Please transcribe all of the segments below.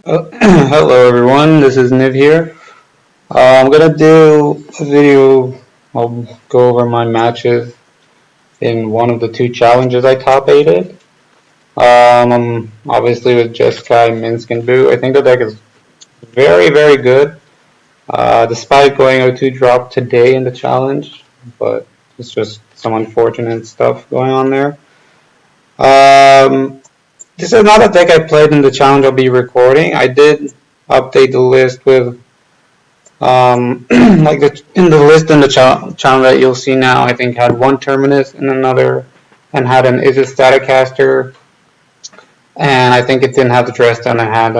Hello everyone, this is Niv here. I'm gonna do a video. I'll go over my matches in one of the two challenges I top 8'd. I'm obviously with Jeskai, Minsk, and Boo. I think the deck is very, very good, despite going 0-2 drop today in the challenge, but it's just some unfortunate stuff going on there. Um, this is not a deck I played in the challenge I'll be recording. I did update the list with like in the list in the channel that you'll see now, I think had one Terminus and another, and had an Is It Staticaster, and I think it didn't have the dress down. It had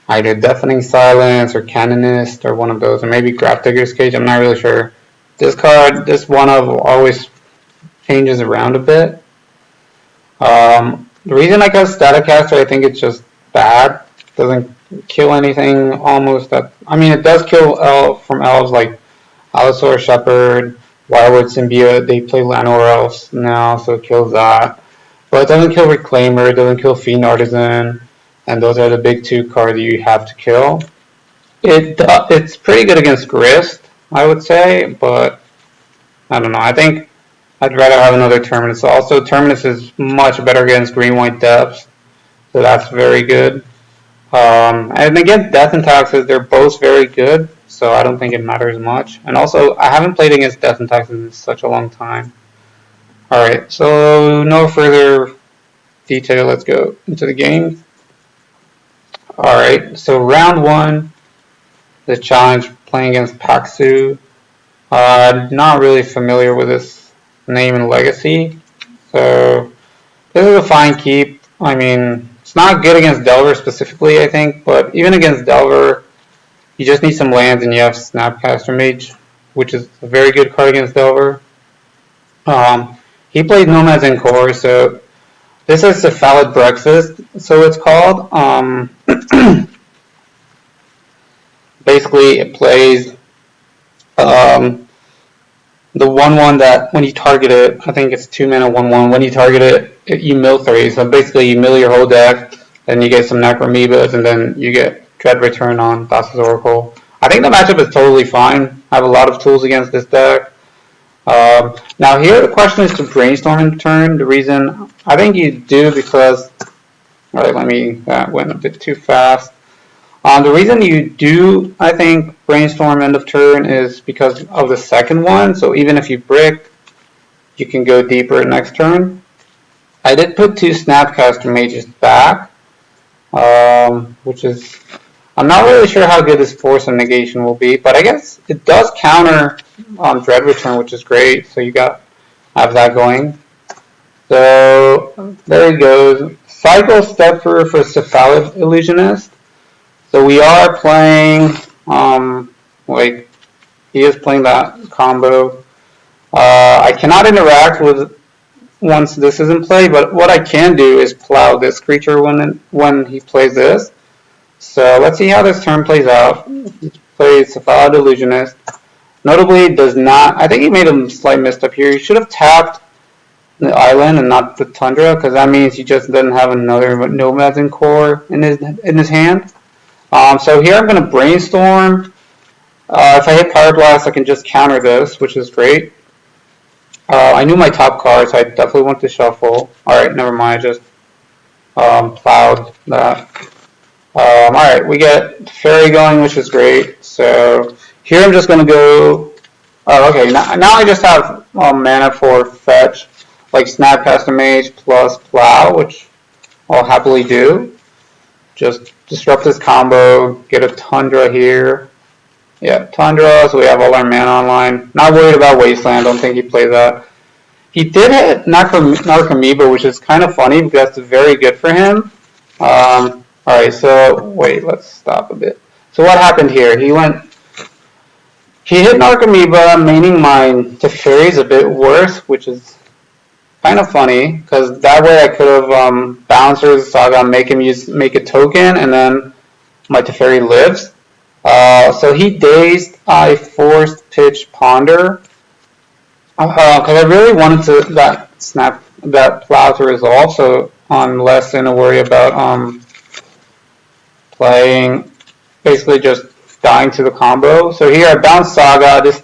either Deafening Silence or Canonist or one of those, or maybe Graph Digger's Cage. I'm not really sure. This card, this one of always changes around a bit. The reason I got Staticaster, I think it's just bad. Doesn't kill anything almost. I mean, it does kill from elves like Allosaur Shepherd, Wirewood Symbiote. They play Llanowar elves now, so it kills that. But it doesn't kill Reclaimer, it doesn't kill Fiend Artisan, and those are the big two cards you have to kill. It's pretty good against Grist, I would say, but I don't know. I think I'd rather have another Terminus. Also, Terminus is much better against Green-White Depths, so that's very good. And again, Death and Taxes, they're both very good, so I don't think it matters much. And also, I haven't played against Death and Taxes in such a long time. Alright, so no further detail, let's go into the game. Alright, so round one, the challenge playing against Paxu. Not really familiar with this name and legacy, so this is a fine keep. I mean, it's not good against Delver specifically, I think, but even against Delver, you just need some lands and you have Snapcaster Mage, which is a very good card against Delver. He played Nomads in Core, so this is Cephalid Brexis, so it's called. Basically, it plays the 1/1 that when you target it, I think it's 2 mana 1/1. When you target it, you mill 3. So basically, you mill your whole deck, then you get some Necromoebas, and then you get Dread Return on Thassa's Oracle. I think the matchup is totally fine. I have a lot of tools against this deck. Now here the question is to brainstorm in turn. The reason I think you do because, alright, that went a bit too fast. The reason you do, I think, brainstorm end of turn is because of the second one. So even if you brick, you can go deeper next turn. I did put 2 Snapcaster Mages back, which is, I'm not really sure how good this Force of Negation will be, but I guess it does counter Dread Return, which is great. So you have that going. So there he goes. Cycle Stepper for Cephalid Illusionist. So we are playing, like, he is playing that combo. I cannot interact with once this is in play, but what I can do is plow this creature when he plays this. So let's see how this turn plays out. He plays Cephalid Illusionist. Notably, does not, I think he made a slight misstep here. He should have tapped the island and not the Tundra, because that means he just doesn't have another Nomads in Core in his hand. So here I'm going to brainstorm. If I hit Pyroblast, I can just counter this, which is great. I knew my top card, so I definitely want to shuffle. Alright, never mind, I just plowed that. Alright, we get Fairy going, which is great. So here I'm just going to go... Oh, okay, now I just have mana for fetch, like Snapcaster Mage plus Plow, which I'll happily do. Just disrupt this combo, get a Tundra here. Yeah, Tundra, so we have all our mana online. Not worried about Wasteland, don't think he plays that. He did hit Narcomoeba, which is kind of funny because that's very good for him. Alright, so, wait, let's stop a bit. So what happened here? He hit Narcomoeba, meaning my Teferi's a bit worse, which is kind of funny, because that way I could have Bouncer's Saga, make a token, and then my Teferi lives. So he dazed, I forced pitch Ponder, because I really wanted that Plow to resolve, so I'm less in a worry about playing, basically just dying to the combo. So here I bounce Saga, this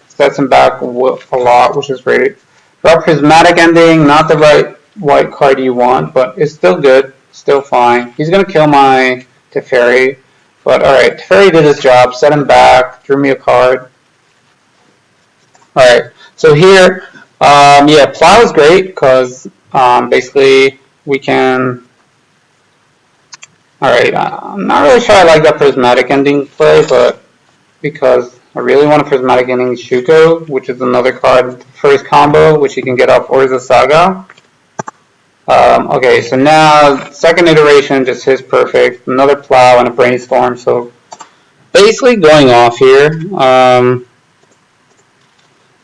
sets him back a lot, which is great. Draw Prismatic Ending, not the right white card you want, but it's still good, still fine. He's going to kill my Teferi, but alright, Teferi did his job, set him back, drew me a card. Alright, so here, yeah, Plow is great, because basically we can... Alright, I'm not really sure I like that Prismatic Ending play, but because I really want a Prismatic Ending Shuko, which is another card, first combo, which you can get off Urza Saga. Okay, so now, second iteration just hits perfect. Another Plow and a Brainstorm, so basically going off here.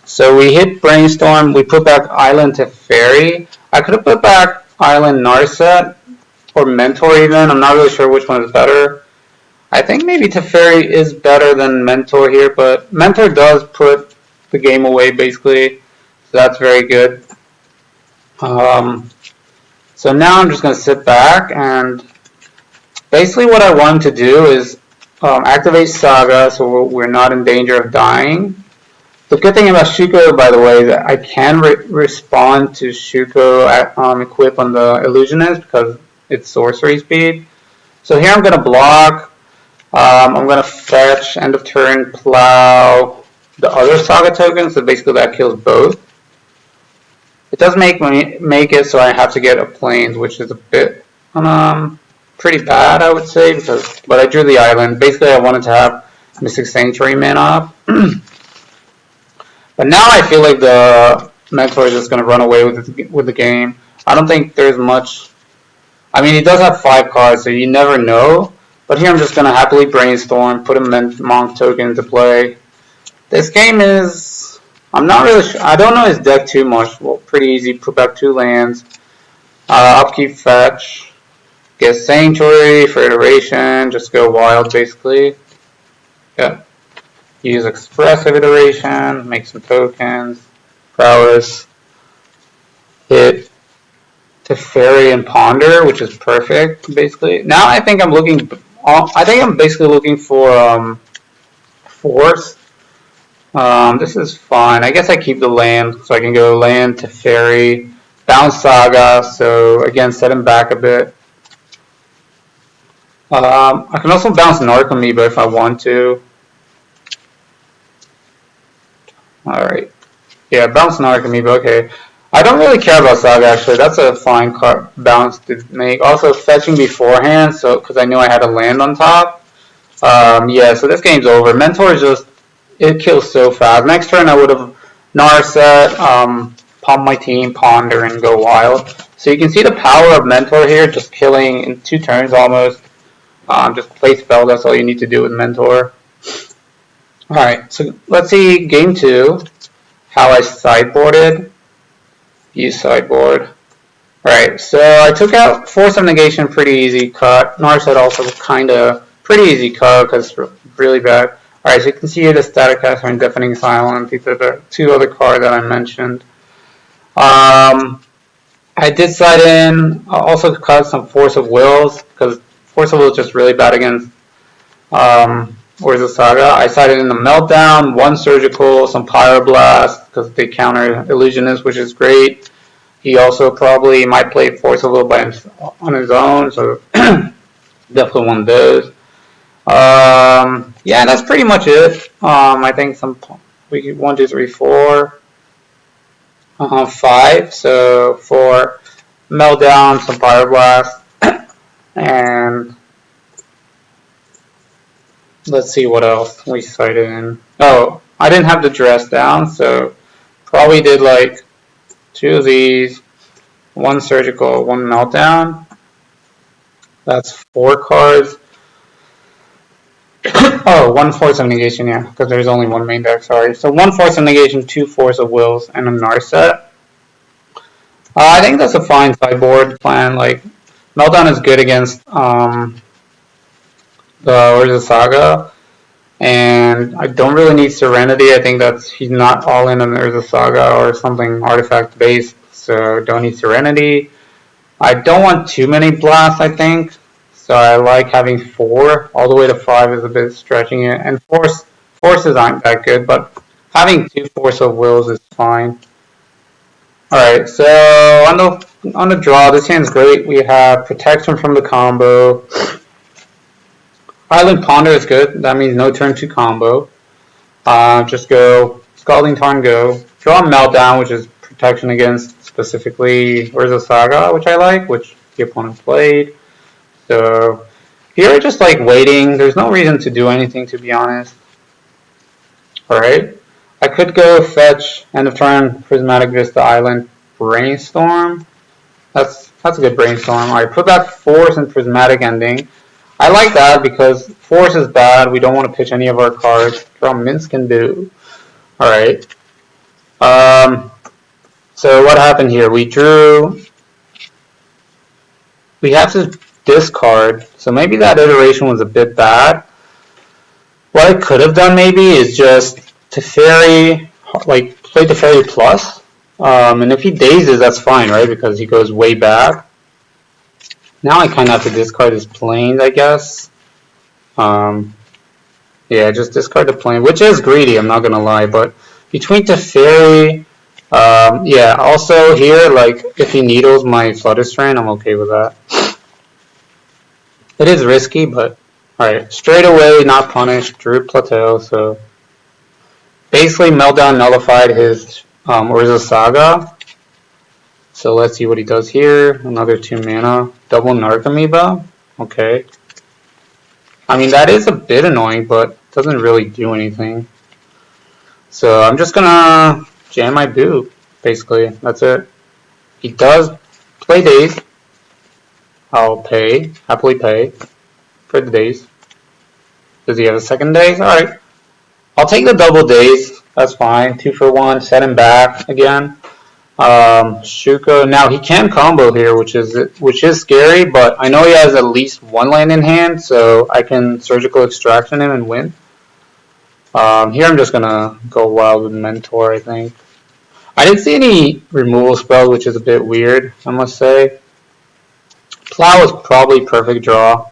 So we hit Brainstorm, we put back Island Teferi. I could have put back Island Narset, or Mentor even, I'm not really sure which one is better. I think maybe Teferi is better than Mentor here, but Mentor does put the game away basically, so that's very good. So now I'm just going to sit back, and basically what I want to do is activate Saga so we're not in danger of dying. The good thing about Shuko, by the way, is that I can respond to Shuko equip on the Illusionist because it's sorcery speed. So here I'm going to block. I'm going to fetch, end of turn, Plow the other Saga token, so basically that kills both. It does make it so I have to get a Plains, which is a bit pretty bad, I would say, but I drew the island. Basically, I wanted to have Mystic Sanctuary mana up. But now I feel like the Mentor is just going to run away with the game. I don't think there's much... I mean, he does have 5 cards, so you never know. But here I'm just going to happily Brainstorm, put a Monk token into play. This game is... I'm not really sure. I don't know his deck too much. Well, pretty easy. Put back 2 lands. Upkeep fetch. Get Sanctuary for iteration. Just go wild, basically. Yeah. Use Expressive iteration. Make some tokens. Prowess. Hit Teferi and Ponder, which is perfect, basically. Now I think I'm looking... I think I'm basically looking for Force. This is fine. I guess I keep the land, so I can go land to Teferi, bounce Saga, so again set him back a bit. I can also bounce Narcomoeba if I want to. Alright. Yeah, bounce Narcomoeba, okay. I don't really care about Saga actually, that's a fine card bounce to make. Also fetching beforehand, so because I knew I had a land on top. Yeah, so this game's over. Mentor is just, it kills so fast. Next turn I would have Narset, pump my team, Ponder, and go wild. So you can see the power of Mentor here, just killing in 2 turns almost. Just play spell, that's all you need to do with Mentor. Alright, so let's see game 2, how I sideboarded. Use sideboard. Alright, so I took out Force of Negation, pretty easy cut. Narset also kinda pretty easy cut because it's really bad. Alright, so you can see here the Static Caster and Deafening Silence. These are the 2 other cards that I mentioned. I did side in, also cut some Force of Wills, because Force of Will is just really bad against Urza Saga. I sided in the Meltdown, 1 Surgical, some Pyroblast, because they counter Illusionist, which is great. He also probably might play Force of Will on his own, so definitely one of those. Yeah, that's pretty much it. I think we 1, 2, 3, 4, 5. So for Meltdown, some Pyroblast, and let's see what else we cited in. Oh, I didn't have the dress down, so probably did like 2 of these, 1 Surgical, 1 Meltdown. That's 4 cards. Oh, 1 Force of Negation, yeah, because there's only 1 main deck, sorry. So 1 Force of Negation, 2 Force of Wills, and a Narset. I think that's a fine sideboard plan. Like, Meltdown is good against the Urza Saga, and I don't really need Serenity. I think he's not all in on Urza Saga or something artifact based, so don't need Serenity. I don't want too many blasts, I think. So I like having 4 all the way to 5 is a bit stretching it, and forces aren't that good, but having 2 force of wills is fine. Alright, so on the draw, this hand's great. We have protection from the combo. Island Ponder is good. That means no turn 2 combo. Just go Scalding Tarn, go. Draw Meltdown, which is protection against specifically Urza Saga, which I like, which the opponent played. So here, just like waiting. There's no reason to do anything, to be honest. Alright. I could go fetch end of turn Prismatic Vista Island Brainstorm. That's a good brainstorm. Alright, put back Force and Prismatic Ending. I like that because Force is bad. We don't want to pitch any of our cards. Draw Minsk and do. Alright. So what happened here? We have to discard. So maybe that iteration was a bit bad. What I could have done maybe is just Teferi, like play Teferi plus. And if he dazes, that's fine, right? Because he goes way back. Now I kind of have to discard his planes, I guess. Yeah, just discard the plane, which is greedy, I'm not going to lie. But between Teferi, yeah, also here, like, if he needles my Flutter Strain, I'm okay with that. It is risky, but alright. Straight away, not punished, Druid Plateau, so basically Meltdown nullified his Urza Saga. So let's see what he does here. Another 2 mana. Double Narcomoeba. Okay. I mean, that is a bit annoying, but doesn't really do anything. So I'm just gonna jam my boot, basically. That's it. He does play Daze. I'll happily pay for the Daze. Does he have a second Daze? Alright. I'll take the double Daze. That's fine. 2 for 1. Set him back again. Shuko. Now he can combo here, which is scary, but I know he has at least 1 land in hand, so I can Surgical Extraction him and win. Here I'm just gonna go wild with Mentor, I think. I didn't see any removal spells, which is a bit weird, I must say. Plow is probably perfect draw.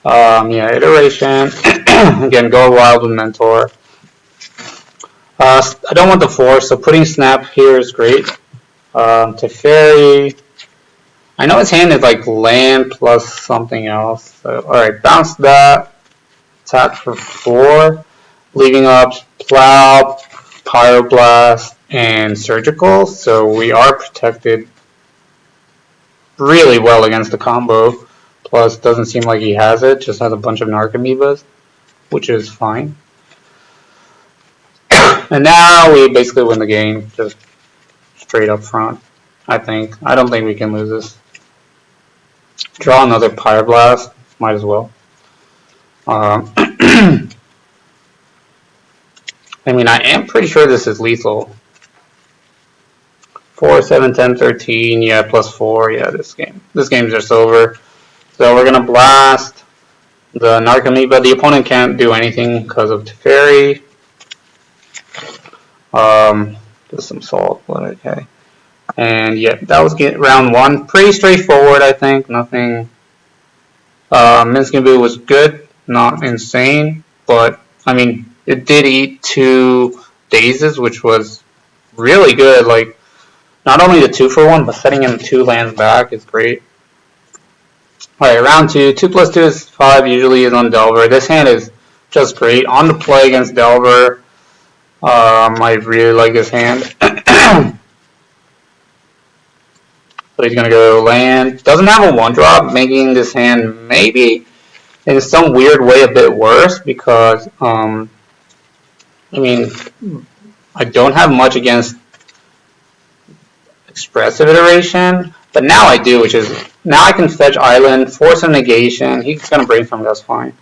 Yeah, iteration. Again, go wild with Mentor. I don't want the Force, so putting Snap here is great. Teferi. I know his hand is like land plus something else. So, alright, bounce that. Attack for 4. Leaving up Plow, Pyroblast, and Surgical. So we are protected really well against the combo. Plus, doesn't seem like he has it. Just has a bunch of Narcomoebas, which is fine. And now we basically win the game. Just straight up front, I think. I don't think we can lose this. Draw another Pyroblast. Might as well. I mean, I am pretty sure this is lethal. 4, 7, 10, 13. Yeah, plus 4. Yeah, this game's just over. So we're going to blast the Narcomoeba. The opponent can't do anything because of Teferi. Just some salt, but okay. And yeah, that was round 1. Pretty straightforward, I think. Nothing. Minsk and Boo was good, not insane, but I mean, it did eat 2 Dazes, which was really good. Like, not only the 2 for 1, but setting him 2 lands back is great. Alright, round 2. 2 plus 2 is 5, usually is on Delver. This hand is just great. On the play against Delver. I really like this hand. So he's going to go land. Doesn't have a 1-drop, making this hand maybe in some weird way a bit worse because, I mean, I don't have much against Expressive Iteration, but now I do, which is, now I can fetch Island, force a negation. He's going to Brainstorm, that's fine.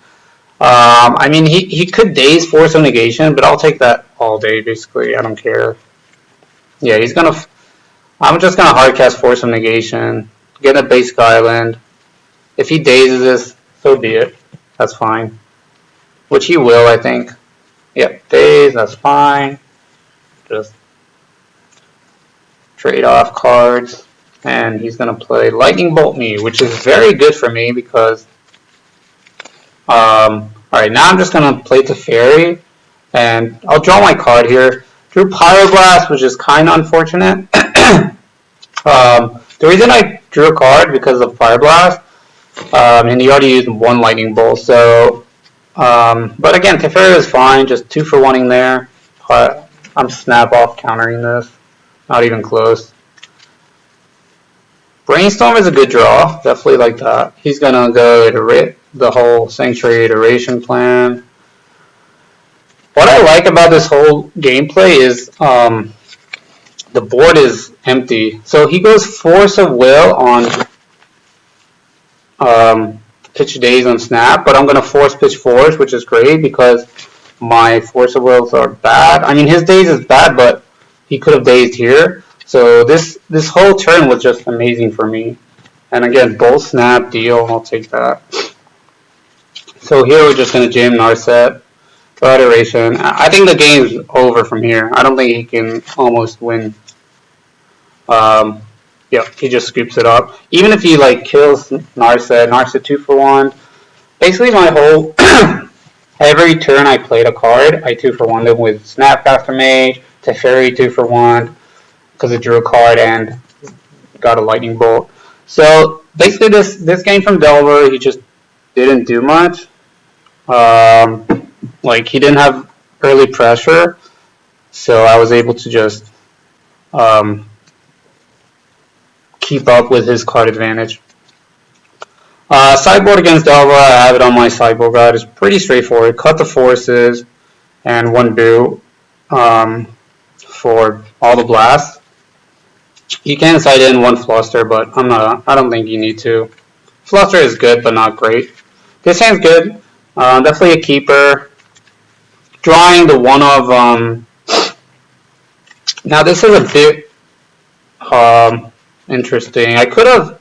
I mean, he could Daze Force of Negation, but I'll take that all day, basically. I don't care. Yeah, he's going to... I'm just going to hardcast Force of Negation, get a basic Island. If he Dazes this, so be it. That's fine. Which he will, I think. Yep, Daze, that's fine. Just trade off cards. And he's going to play Lightning Bolt me, which is very good for me because Alright, now I'm just going to play Teferi, and I'll draw my card here. Drew Pyroblast, which is kind of unfortunate. The reason I drew a card because of Pyroblast, and he already used one Lightning Bolt, so, but again, Teferi is fine, just 2 for 1ing there. I'm snap off countering this, not even close. Brainstorm is a good draw, definitely like that. He's gonna go iterate the whole Sanctuary iteration plan. What I like about this whole gameplay is the board is empty. So he goes Force of Will on Pitch Daze on Snap, but I'm gonna force Pitch Force, which is great because my Force of Wills are bad. I mean, his Daze is bad, but he could have dazed here. So this whole turn was just amazing for me. And again, Bolt Snap, deal, I'll take that. So here we're just going to jam Narset, draw iteration. I think the game's over from here. I don't think he can almost win. Yeah, he just scoops it up. Even if he like kills Narset 2 for 1. Basically my whole, every turn I played a card, I 2 for 1 them with Snapcaster Mage, Teferi 2 for 1. Because it drew a card and got a Lightning Bolt. So basically this game from Delver, he just didn't do much. Like he didn't have early pressure, so I was able to just keep up with his card advantage. Sideboard against Delver, I have it on my sideboard guide. It's pretty straightforward. Cut the forces and 1 boo for all the blasts. You can side in 1 Fluster, but I don't think you need to. Fluster is good, but not great. This hand's good. Definitely a keeper. Drawing the 1 of, now this is a bit, interesting. I could have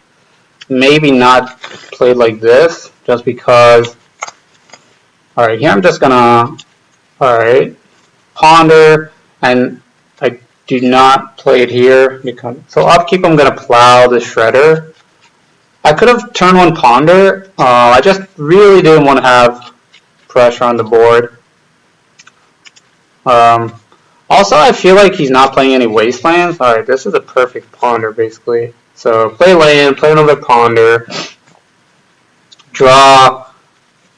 maybe not played like this, just because, alright, here I'm just gonna, alright, ponder, and I do not play it here. Because, so upkeep, I'm going to plow the Shredder. I could have turn 1 Ponder. I just really didn't want to have pressure on the board. Also, I feel like he's not playing any Wastelands. Alright, this is a perfect Ponder, basically. So, play land, play another Ponder. Draw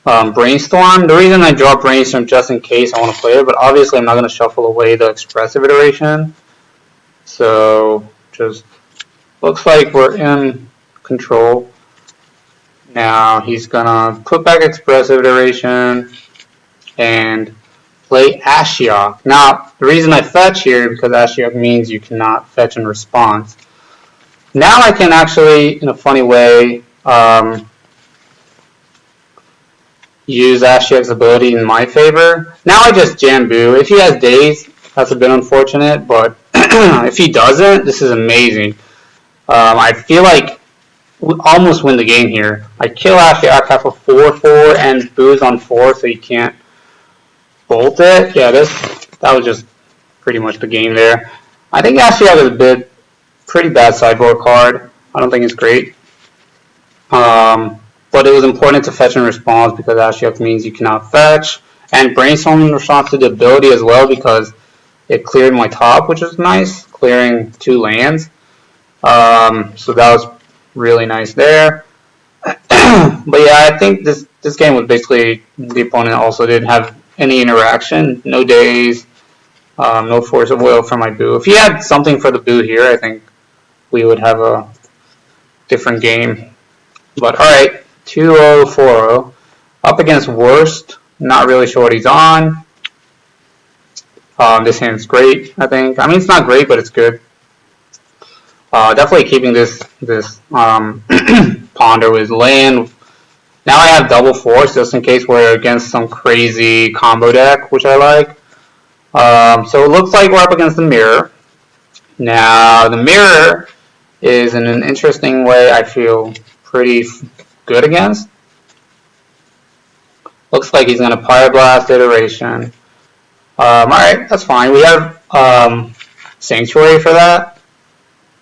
Brainstorm. The reason I draw Brainstorm just in case I want to play it, but obviously I'm not going to shuffle away the Expressive iteration. So, just looks like we're in control. Now he's gonna put back Expressive iteration and play Ashiok. Now, the reason I fetch here because Ashiok means you cannot fetch in response. Now I can actually, in a funny way, use Ashiok's ability in my favor. Now I just jam Boo. If he has Daze, that's a bit unfortunate, but if he doesn't, this is amazing. I feel like we almost win the game here. I kill Ashiok, have a 4/4, and Boo's on 4, so you can't bolt it. Yeah, that was just pretty much the game there. I think Ashiok is a pretty bad sideboard card. I don't think it's great. But it was important to fetch in response because Ashiok means you cannot fetch. And Brainstorm in response to the ability as well because it cleared my top, which is nice, clearing 2 lands. So that was really nice there. But yeah, I think this game was basically, the opponent also didn't have any interaction, no Daze, no Force of Will for my Boo. If he had something for the Boo here, I think we would have a different game. But alright, 2-0, 4-0. Up against Worst, not really sure what he's on. This hand's great, I think. I mean, it's not great, but it's good. Definitely keeping this Ponder with land. Now I have double Force just in case we're against some crazy combo deck, which I like. So it looks like we're up against the Mirror. Now the Mirror is in an interesting way I feel pretty good against. Looks like he's going to Pyroblast iteration. Alright, that's fine. We have Sanctuary for that.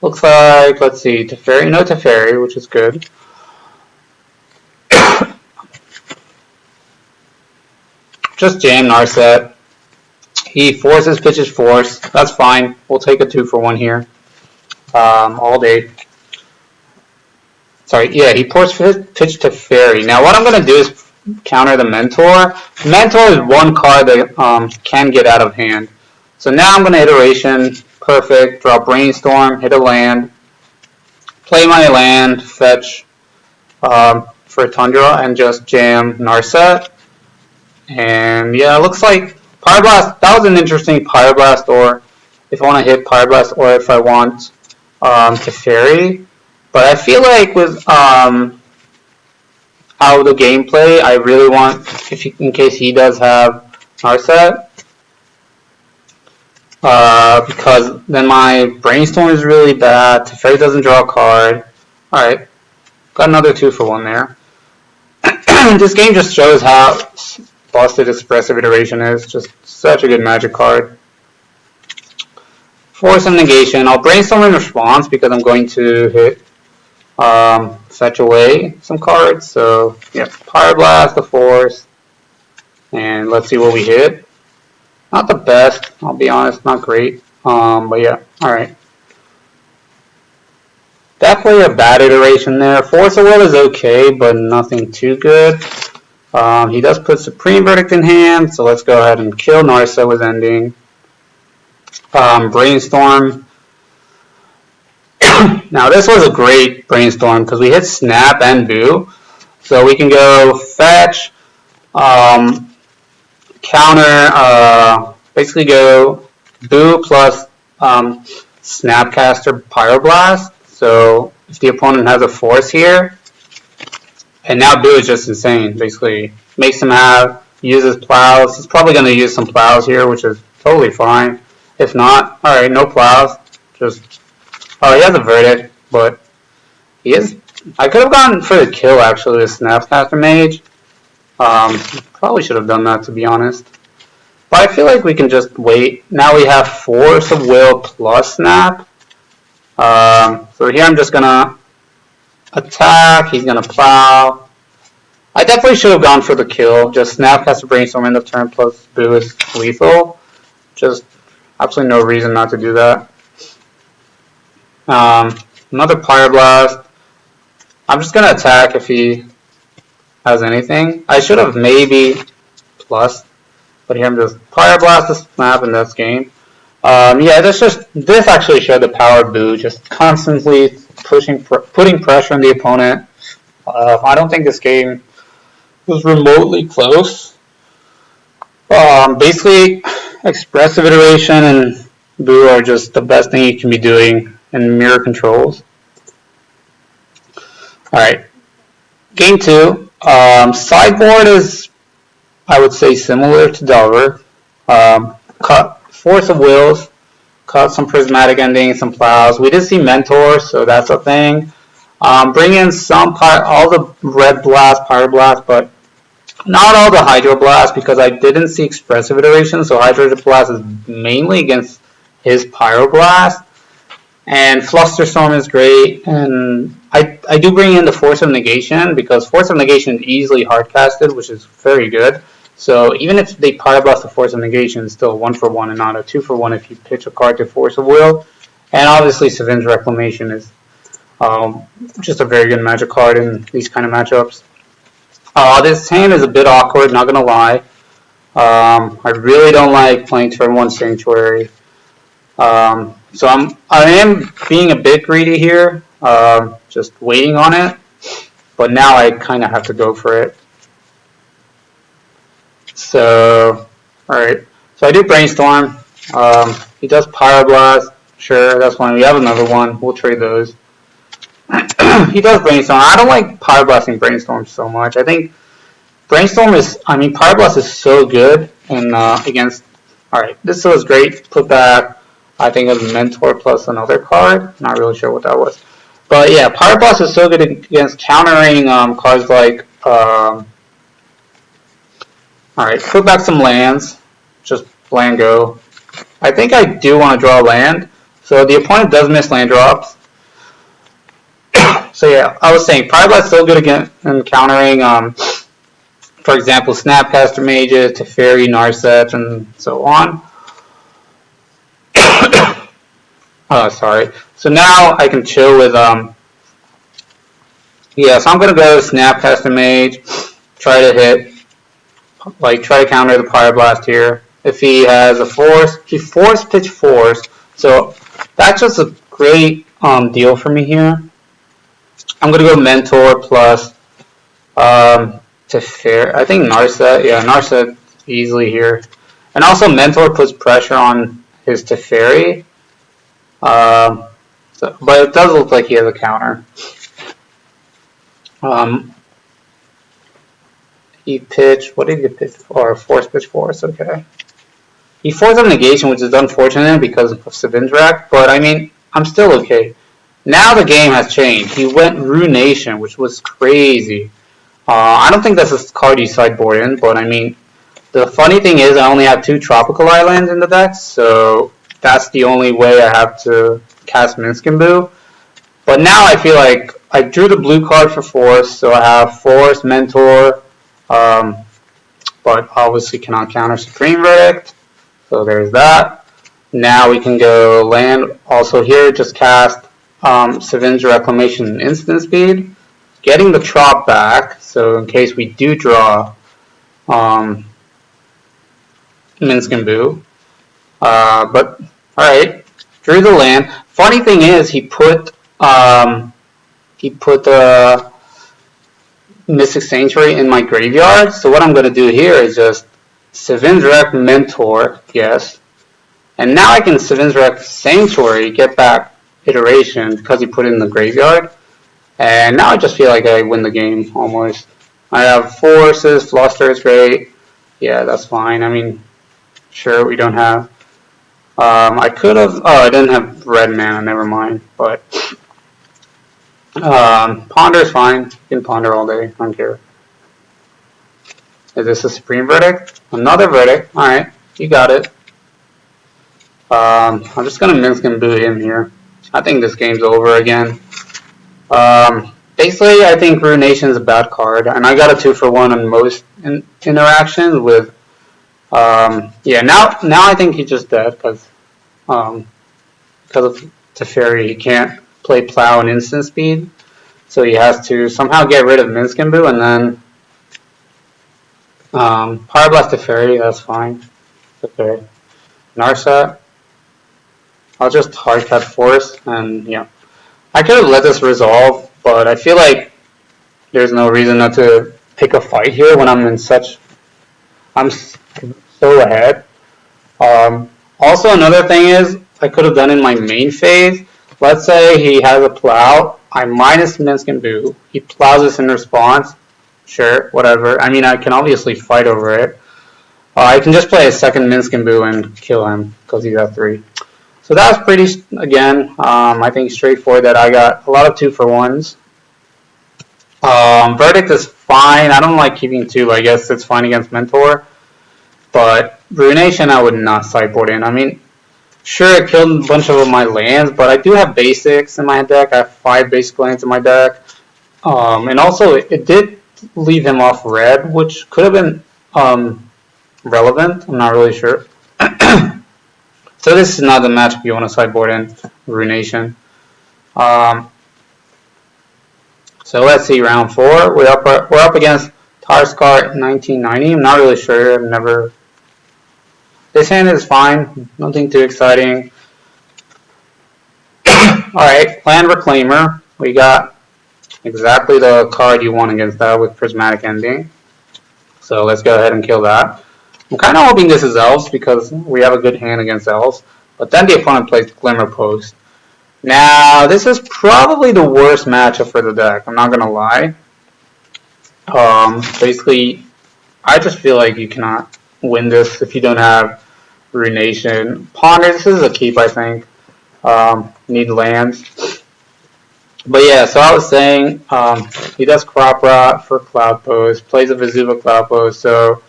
Looks like, let's see, Teferi, no Teferi, which is good. just jam Narset. He forces pitches force. That's fine. We'll take a 2-for-1 here. All day. Sorry, yeah, he pours pitch to Fairy. Now what I'm going to do is counter the Mentor. Mentor is one card that can get out of hand. So now I'm going to iteration, perfect, draw Brainstorm, hit a land, play my land, fetch for Tundra, and just jam Narset. And yeah, it looks like Pyroblast, that was an interesting Pyroblast, or if I want to hit Pyroblast, or if I want to Fairy. But I feel like with how the gameplay, I really want, in case he does have Narset, because then my Brainstorm is really bad, Teferi doesn't draw a card. Alright, got another 2-for-1 there. This game just shows how busted Expressive Iteration is. Just such a good Magic card. Force of Negation. I'll Brainstorm in response because I'm going to hit fetch away some cards. So yeah, Pyroblast, the Force, and let's see what we hit. Not the best, I'll be honest, not great. But yeah, alright. Definitely a bad iteration there. Force of Will is okay, but nothing too good. He does put Supreme Verdict in hand, so let's go ahead and kill Narset with Ending. Brainstorm. Now this was a great Brainstorm because we hit Snap and Boo. So we can go fetch, counter, basically go Boo plus Snapcaster Pyroblast. So if the opponent has a Force here, and now Boo is just insane, basically makes him uses Plows. He's probably going to use some Plows here, which is totally fine. If not, alright, no Plows. Just, oh, he has a Verdict, but he is, I could have gone for the kill actually with Snapcaster Mage. Probably should have done that, to be honest. But I feel like we can just wait. Now we have Force of Will plus Snap. So here I'm just gonna attack, he's gonna plow. I definitely should have gone for the kill. Just Snapcaster Brainstorm end of turn plus Boo is lethal. Just absolutely no reason not to do that. Another Pyroblast. I'm just gonna attack if he has anything. I should have maybe plus, but here I'm just Pyroblast to Snap and that's game. Yeah, this actually showed the power of Boo, just constantly putting pressure on the opponent. I don't think this game was remotely close. Basically, Expressive Iteration and Boo are just the best thing you can be doing in mirror controls. Alright, game 2. Sideboard is, I would say, similar to Delver. Cut Force of Wills, cut some Prismatic Endings, some Plows. We did see Mentor, so that's a thing. Bring in all the Red Blast, Pyroblast, but not all the Hydro Blast because I didn't see Expressive Iteration, so Hydro Blast is mainly against his Pyroblast. And Flusterstorm is great, and I do bring in the Force of Negation because Force of Negation is easily hardcasted, which is very good. So even if they Pyroblast the Force of Negation, it's still 1-for-1 and not a 2-for-1 if you pitch a card to Force of Will. And obviously Savin's Reclamation is just a very good Magic card in these kind of matchups. This hand is a bit awkward, not gonna lie. I really don't like playing turn 1 Sanctuary. So I am being a bit greedy here, just waiting on it. But now I kind of have to go for it. So, alright. So I do Brainstorm. He does Pyroblast. Sure, that's fine. We have another one. We'll trade those. He does Brainstorm. I don't like Pyroblasting Brainstorm so much. I think Pyroblast is so good and against. Alright, this was great. Put back, I think it was Mentor plus another card. Not really sure what that was. But yeah, Pyroblast is so good against countering cards like. Alright, put back some lands. Just land go. I think I do want to draw a land. So the opponent does miss land drops. So yeah, I was saying Pyroblast is so good against countering For example, Snapcaster Mages, Teferi, Narset, and so on. Sorry. So now I can chill with yeah, so I'm gonna go Snapcaster Mage, try to hit, like try to counter the Pyroblast here. If he has a Force, he Force Pitch Force, so that's just a great deal for me here. I'm gonna go Mentor plus Teferi. I think Narset, yeah, Narset easily here, and also Mentor puts pressure on his Teferi. So, but it does look like he has a counter. He pitched, what did he pitch for? Force pitch force, okay. He forced a negation, which is unfortunate because of Savindrak, but I mean, I'm still okay. Now the game has changed. He went Ruination, which was crazy. I don't think that's a card you sideboard in, but I mean, the funny thing is I only have 2 Tropical Islands in the deck, so that's the only way I have to cast Minskimbu. But now I feel like I drew the blue card for Force, so I have Force, Mentor, but obviously cannot counter Supreme Verdict, so there's that. Now we can go land. Also here, just cast Savindra Reclamation Instant Speed, getting the Trop back, so in case we do draw Minskimbu. But alright, drew the land. Funny thing is, he put the Mystic Sanctuary in my graveyard. So what I'm going to do here is just Savindrak Mentor, yes. And now I can Savindrak Sanctuary, get back Iteration because he put it in the graveyard. And now I just feel like I win the game almost. I have Forces, Fluster is great. Yeah, that's fine. I mean, sure, we don't have. I could have. Oh, I didn't have red mana. Never mind. But Ponder is fine. You can ponder all day. I don't care. Is this a Supreme Verdict? Another Verdict. All right, you got it. I'm just gonna Minskimbu him here. I think this game's over again. Basically, I think Ruination is a bad card, and I got a 2-for-1 on most interactions with. Yeah, now I think he's just dead because of Teferi. He can't play Plow and Instant Speed, so he has to somehow get rid of Minskimbu and then Pyroblast Teferi. That's fine. Okay, Narset. I'll just hardcut Force and yeah. I could have let this resolve, but I feel like there's no reason not to pick a fight here when I'm in such. I'm so ahead. Also, another thing is I could have done in my main phase. Let's say he has a Plow. I minus Minskimbu. He plows this in response. Sure, whatever. I mean, I can obviously fight over it. I can just play a second Minskimbu and kill him because he's at 3. So that was pretty, again, I think straightforward that I got a lot of 2-for-1s. Verdict is fine. I don't like keeping 2, but I guess it's fine against Mentor. But Ruination I would not sideboard in. I mean, sure, it killed a bunch of my lands, but I do have basics in my deck. I have 5 basic lands in my deck. And also, it did leave him off red, which could have been relevant. I'm not really sure. So this is not the matchup you want to sideboard in, Ruination. So let's see, round 4. We're up against Tarskar 1990. I'm not really sure. I've never. This hand is fine. Nothing too exciting. Alright, Land Reclaimer. We got exactly the card you want against that with Prismatic Ending. So let's go ahead and kill that. I'm kind of hoping this is Elves because we have a good hand against Elves. But then the opponent plays Glimmer Post. Now, this is probably the worst matchup for the deck. I'm not going to lie. Basically, I just feel like you cannot win this if you don't have Ruination. Ponder, this is a keep, I think. Need lands. But yeah, so I was saying, he does Crop Rot for Cloud Post, plays a Vesuva Cloud Post, so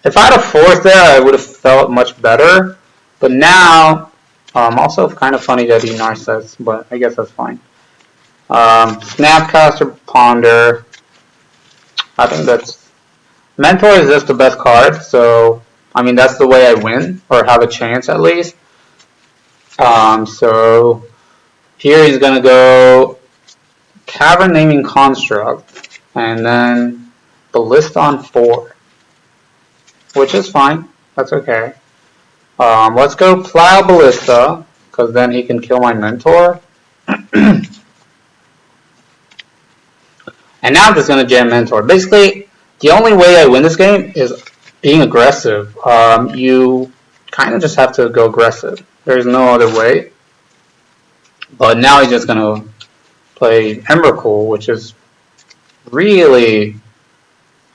if I had a Force there, I would have felt much better. But now, also kind of funny that he Narsets, but I guess that's fine. Snapcaster, Ponder. I think that's Mentor is just the best card, so I mean that's the way I win, or have a chance at least. So here he's gonna go Cavern Naming Construct, and then Ballista on 4, which is fine. That's okay. Let's go Plow Ballista, because then he can kill my Mentor. And now I'm just gonna jam Mentor. Basically, the only way I win this game is being aggressive. You kind of just have to go aggressive. There's no other way. But now he's just gonna play Emrakul, which is really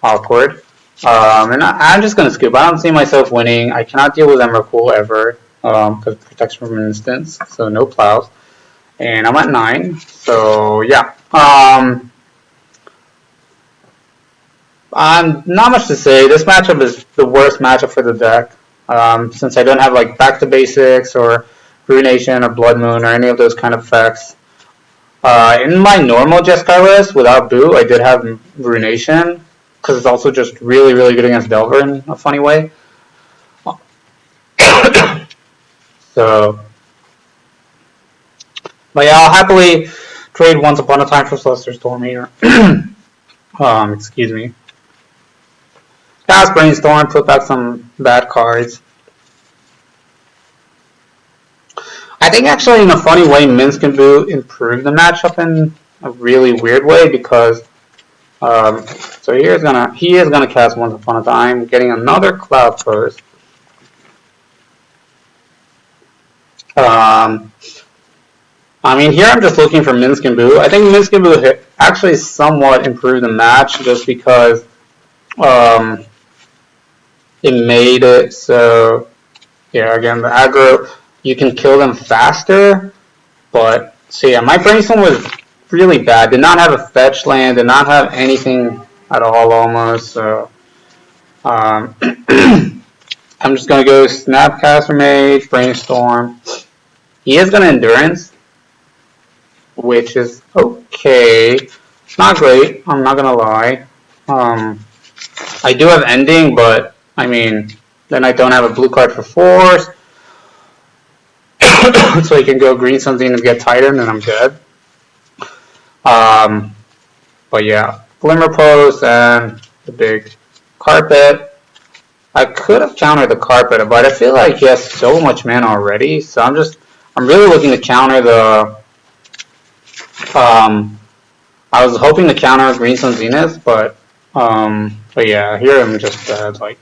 awkward. And I'm just gonna skip. I don't see myself winning. I cannot deal with Emrakul ever because it protects from an instance, so no plows. And I'm at 9, so yeah. Not much to say. This matchup is the worst matchup for the deck. Since I don't have like Back to Basics or Ruination or Blood Moon or any of those kind of effects. In my normal Jeskai list without Boo, I did have Ruination because it's also just really, really good against Delver in a funny way. So, but yeah, I'll happily trade Once Upon a Time for Celestial Storm here. Excuse me. Cast Brainstorm, put back some bad cards. I think actually in a funny way, Minsk and Boo improved the matchup in a really weird way because so he is gonna cast Once Upon a Time, getting another Cloud Post. I mean, here I'm just looking for Minsk and Boo. I think Minsk and Boo actually somewhat improved the match just because it made it so, yeah, again, the aggro, you can kill them faster, but, so yeah, my Brainstorm was really bad. Did not have a fetch land, did not have anything at all almost, so, I'm just going to go Snapcaster Mage, Brainstorm. He is going to Endurance, which is okay. It's not great, I'm not going to lie. I do have Ending, but I mean, then I don't have a blue card for Force. So he can go green something and get Titan, and I'm dead. But yeah, Glimmer Post and the big Carpet. I could have countered the Carpet, but I feel like he has so much mana already. So I'm really looking to counter the. I was hoping to counter Green Sun Zenith, but yeah, here I'm just dead. Like,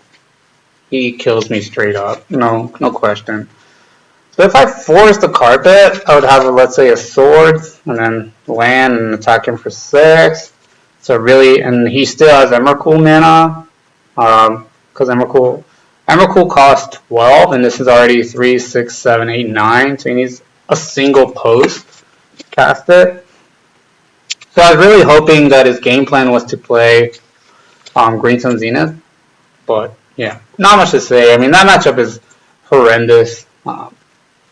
he kills me straight up. No question. So if I force the Carpet, I would have, let's say, a Sword, and then land and attack him for 6. So really, and he still has Emrakul mana, because Emrakul costs 12, and this is already 3, 6, 7, 8, 9, so he needs a single post to cast it. So I was really hoping that his game plan was to play Green Sun Zenith, but yeah, not much to say. I mean, that matchup is horrendous.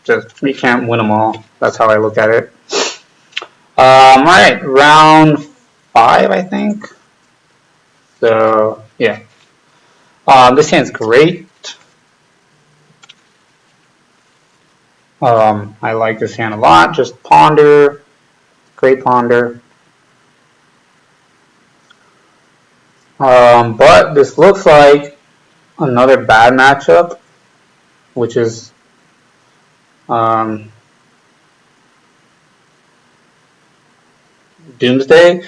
Just, we can't win them all. That's how I look at it. Alright, round 5, I think. So, yeah. This hand's great. I like this hand a lot. Just Ponder. Great Ponder. But this looks like another bad matchup, which is Doomsday.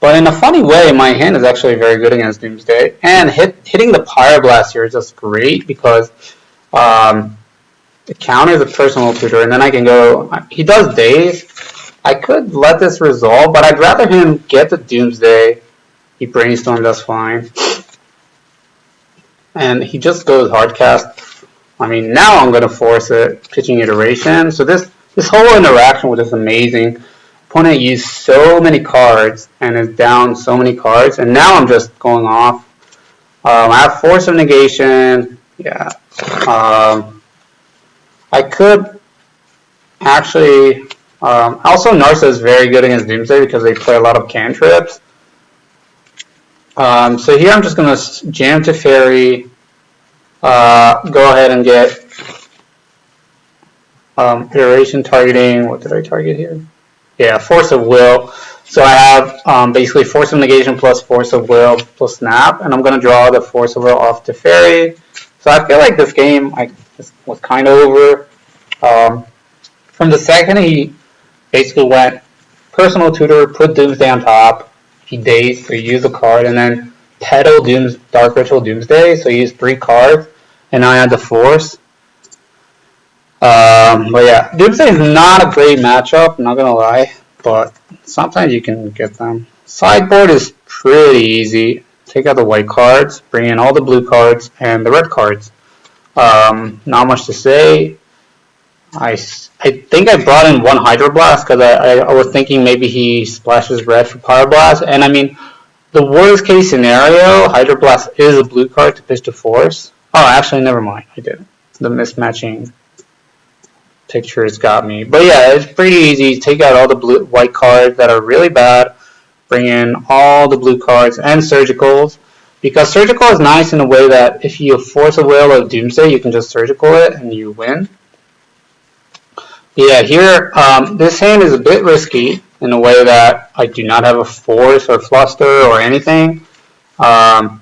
But in a funny way, my hand is actually very good against Doomsday. And hitting the Pyroblast here is just great because it counters a personal tutor, and then I can go. He does Daze. I could let this resolve, but I'd rather him get the Doomsday. He Brainstorm, that's fine. And he just goes Hardcast. I mean, now I'm going to force it, pitching Iteration. So this whole interaction was just amazing. Opponent used so many cards and is down so many cards. And now I'm just going off. I have Force of Negation. Yeah. I could actually... also, Narsa is very good against Doomsday because they play a lot of cantrips. So here I'm just going to jam to fairy, go ahead and get iteration targeting. What did I target here? Yeah, force of will. So I have basically force of negation plus force of will plus snap, and I'm going to draw the force of will off to fairy. So I feel like this game was kind of over. From the second he basically went personal tutor, put Doomsday on top, he dazed, so he used a card, and then petal Dark Ritual Doomsday, so he used 3 cards, and I had the force. But yeah, Doomsday is not a great matchup, I'm not gonna lie, but sometimes you can get them. Sideboard is pretty easy. Take out the white cards, bring in all the blue cards and the red cards. Not much to say. I think I brought in 1 Hydroblast because I was thinking maybe he splashes red for Pyroblast, and I mean, the worst case scenario, Hydroblast is a blue card to pitch to force. Oh, actually, never mind, I didn't. The mismatching pictures got me. But yeah, it's pretty easy. Take out all the white cards that are really bad, bring in all the blue cards and surgicals, because surgical is nice in a way that if you force a will of Doomsday, you can just surgical it and you win. Yeah, here, this hand is a bit risky in a way that I do not have a force or fluster or anything. Draw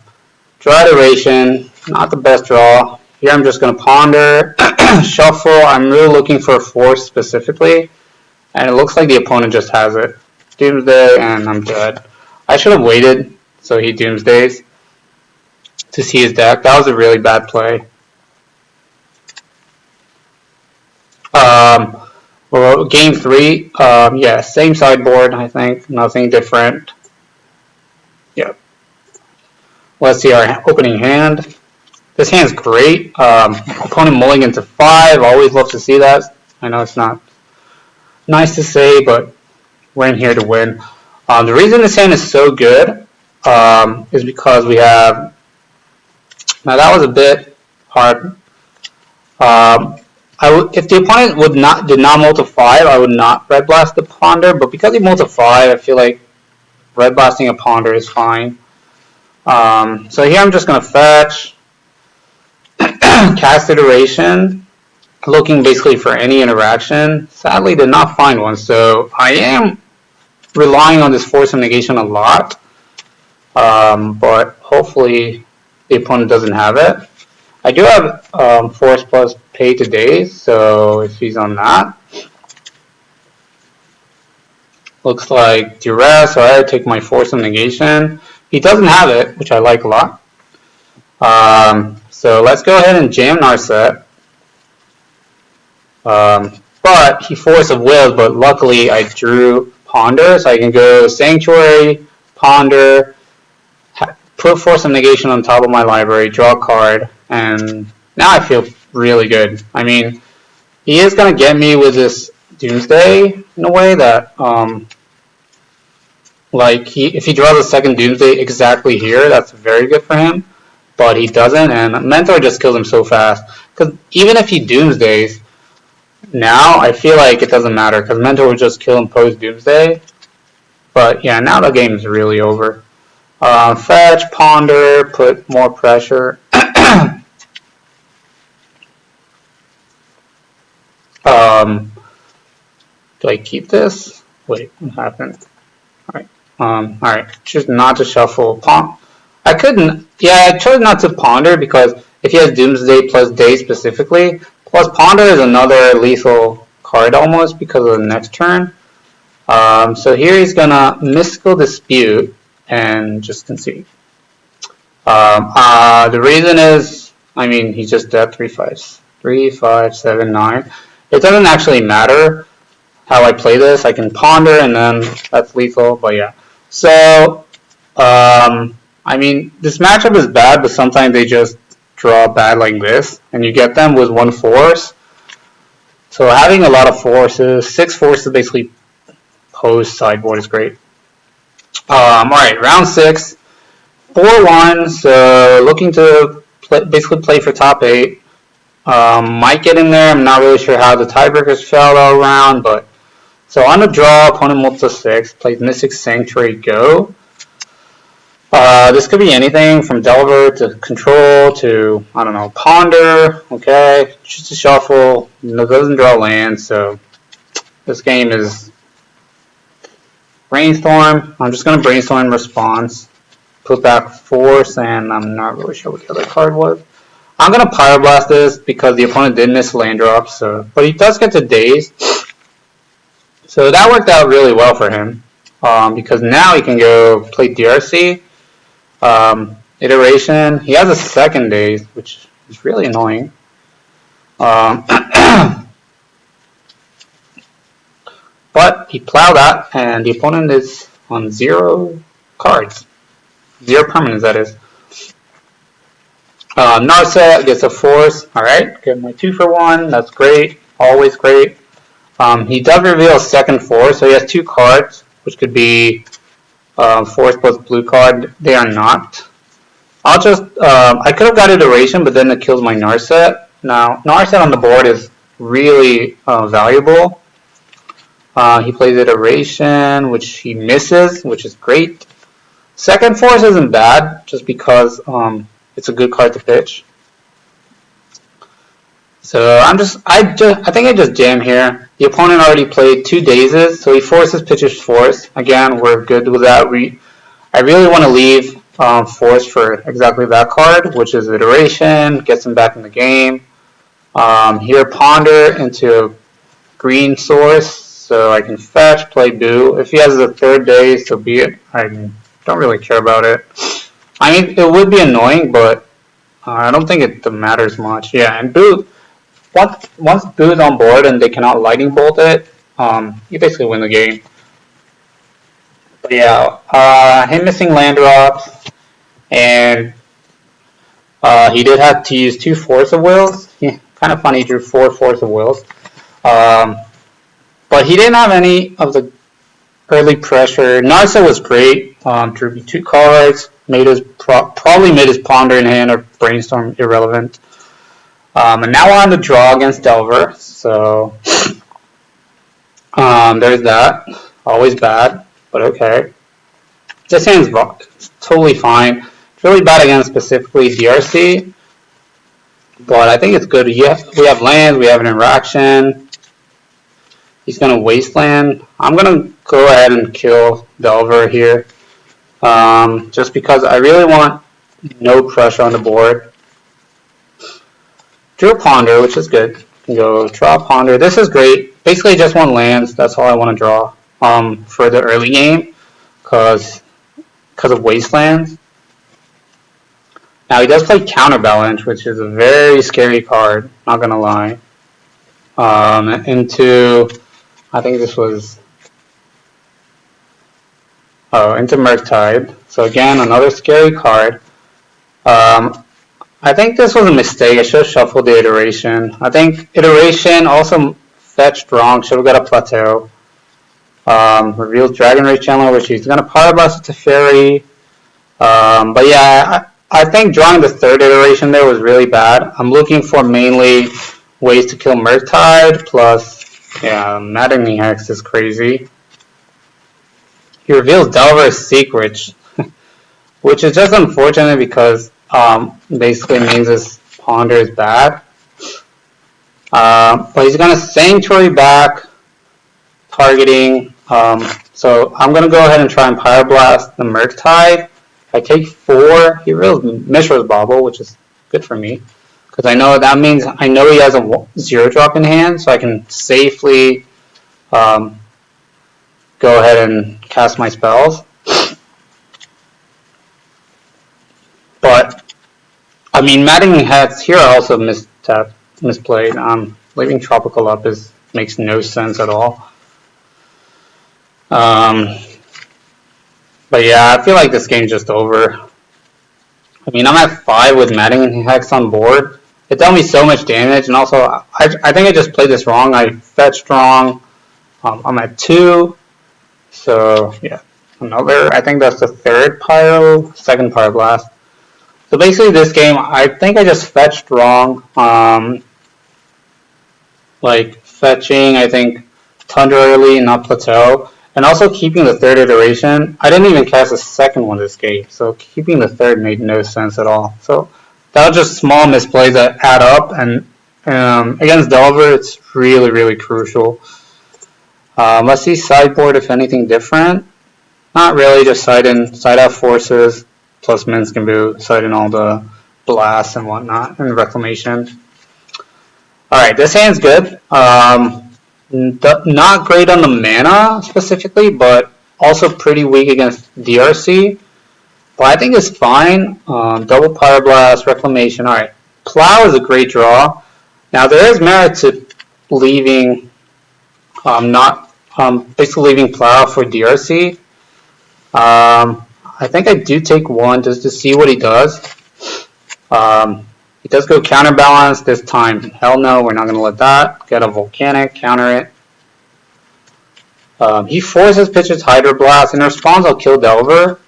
iteration, not the best draw. Here I'm just going to ponder, shuffle. I'm really looking for a force specifically, and it looks like the opponent just has it. Doomsday, and I'm dead. I should have waited so he Doomsdays to see his deck. That was a really bad play. Well, game 3, yeah, same sideboard, I think, nothing different. Yep. Let's see our opening hand. This hand's great. Opponent mulligan to 5, always love to see that. I know it's not nice to say, but we're in here to win. The reason this hand is so good is because we have, now that was a bit hard. If the opponent did not mull to 5, I would not red blast the ponder, but because he mulled to 5, I feel like red blasting a ponder is fine. So here I'm just going to fetch, cast iteration, looking basically for any interaction. Sadly, did not find one, so I am relying on this force of negation a lot, but hopefully the opponent doesn't have it. I do have force plus pay to daze, so if he's on that, looks like duress, so I take my force of negation. He doesn't have it, which I like a lot. So let's go ahead and jam Narset. But he force of will, but luckily I drew ponder, so I can go sanctuary, ponder, put force of negation on top of my library, draw a card, and now I feel really good. I mean, he is going to get me with this Doomsday in a way that, like, if he draws a second Doomsday exactly here, that's very good for him, but he doesn't, and Mentor just kills him so fast. Because even if he Doomsdays, now I feel like it doesn't matter, because Mentor would just kill him post-Doomsday. But yeah, now the game is really over. Fetch, ponder, put more pressure. Do I keep this? Wait, what happened? Alright, choose not to shuffle. I couldn't, yeah, I chose not to ponder because if he has Doomsday plus Day specifically, plus ponder is another lethal card almost because of the next turn. So here he's gonna Mystical Dispute and just concede. The reason is, I mean, he's just dead 3, 5, 7, 9. It doesn't actually matter how I play this. I can ponder and then that's lethal, but yeah. So, I mean, this matchup is bad, but sometimes they just draw bad like this, and you get them with 1 force. So having a lot of forces, 6 forces basically post sideboard is great. Alright, round 6, 4-1, so looking to basically play for top 8. Might get in there, I'm not really sure how the tiebreakers fell all around, but so on the draw, opponent multi 6, plays Mystic Sanctuary, go. This could be anything from Delver to Control to, I don't know, Ponder, okay? Just a shuffle, doesn't draw land, so this game is Brainstorm. I'm just going to Brainstorm response, put back Force, and I'm not really sure what the other card was. I'm going to Pyroblast this because the opponent did miss land drops, so, but he does get to Daze. So that worked out really well for him because now he can go play DRC. Iteration. He has a second Daze, which is really annoying. But he plowed that, and the opponent is on 0 cards. 0 permanents, that is. Narset gets a Force. Alright, get my 2 for 1. That's great. Always great. He does reveal a second Force, so he has 2 cards, which could be Force plus blue card. They are not. I'll just, I could have got Iteration, but then it kills my Narset. Now, Narset on the board is really valuable. He plays Iteration, which he misses, which is great. Second Force isn't bad, just because it's a good card to pitch. So I think I just jam here. The opponent already played 2 Dazes, so he forces pitcher's Force. Again, we're good with that. I really want to leave Force for exactly that card, which is Iteration, gets him back in the game. Here, Ponder into green source, so I can fetch, play Boo. If he has a 3rd Daze, so be it. I don't really care about it. I mean, it would be annoying, but I don't think it matters much. Yeah, and Boo, once Boo's on board and they cannot lightning bolt it, you basically win the game. But yeah, him missing land drops, and he did have to use 2 Force of Wills. Kind of funny, he drew 4 Force of Wills. But he didn't have any of the early pressure. Narset was great. Drew 2 cards, probably made his Ponder in hand or Brainstorm irrelevant. And now we're on the draw against Delver, so there's that. Always bad, but okay. This hand's totally fine. It's really bad against specifically DRC, but I think it's good. We have land, we have an interaction. He's going to Wasteland. I'm going to go ahead and kill Delver here, just because I really want no pressure on the board. Drew a Ponder, which is good. You can go draw a Ponder. This is great. Basically just 1 lands. That's all I want to draw for the early game because of Wastelands. Now he does play Counterbalance, which is a very scary card, not going to lie. Into, I think this was, into Murktide. So again, another scary card. I think this was a mistake. I should have shuffled the Iteration. I think Iteration also fetched wrong. Should have got a Plateau. Revealed Dragon Ray Chandler, which he's going to Pyroblast to Fairy. But yeah, I think drawing the 3rd Iteration there was really bad. I'm looking for mainly ways to kill Murktide, plus, yeah, Maddening Hex is crazy. He reveals Delver's Secret, which is just unfortunate because basically means his Ponder is bad. But he's going to Sanctuary back, targeting. So I'm going to go ahead and try and Pyroblast the Murktide. If I take 4, he reveals Mishra's Bauble, which is good for me. Because I know that means I know he has a 0 drop in hand, so I can safely go ahead and cast my spells. But, I mean, Maddening Hex here I also misplayed. Leaving Tropical up makes no sense at all. But yeah, I feel like this game's just over. I mean, I'm at 5 with Maddening Hex on board. It dealt me so much damage, and also, I think I just played this wrong. I fetched wrong. I'm at 2. So, yeah. I think that's the 3rd Pyro, 2nd Pyroblast. So basically this game, I think I just fetched wrong. Like, fetching, I think, Tundra early, not Plateau. And also keeping the third iteration. I didn't even cast a second one this game, so keeping the third made no sense at all. So that was just small misplays that add up, and against Delver, it's really, really crucial. Let's see sideboard if anything different. Not really, just side out forces, plus Minsk and Boo, side in all the blasts and whatnot, and Reclamation. Alright, this hand's good. Not great on the mana specifically, but also pretty weak against DRC. But I think it's fine. Double Pyroblast, Reclamation. Alright, Plow is a great draw. Now there is merit to leaving, basically leaving Plow for DRC. I think I do take one just to see what he does. He does go Counterbalance this time. Hell no, we're not going to let that. Get a Volcanic, counter it. He forces pitches Hydroblast. In response, I'll kill Delver.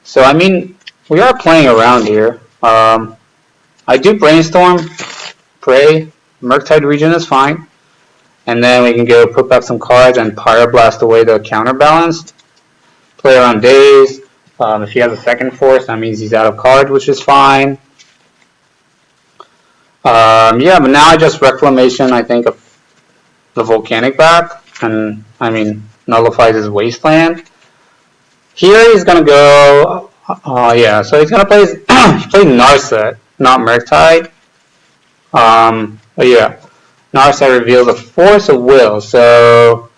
So, I mean, we are playing around here. I do Brainstorm, Pray, Murktide Region is fine. And then we can go put back some cards and Pyroblast away the Counterbalance. Play around Daze. If he has a second force, that means he's out of cards, which is fine. Yeah, but now I just Reclamation, I think, of the Volcanic back, and, I mean, nullifies his Wasteland. Here he's gonna go, yeah, so he's gonna play, he played Narset, not Murktide. But yeah, Narset reveals a Force of Will, so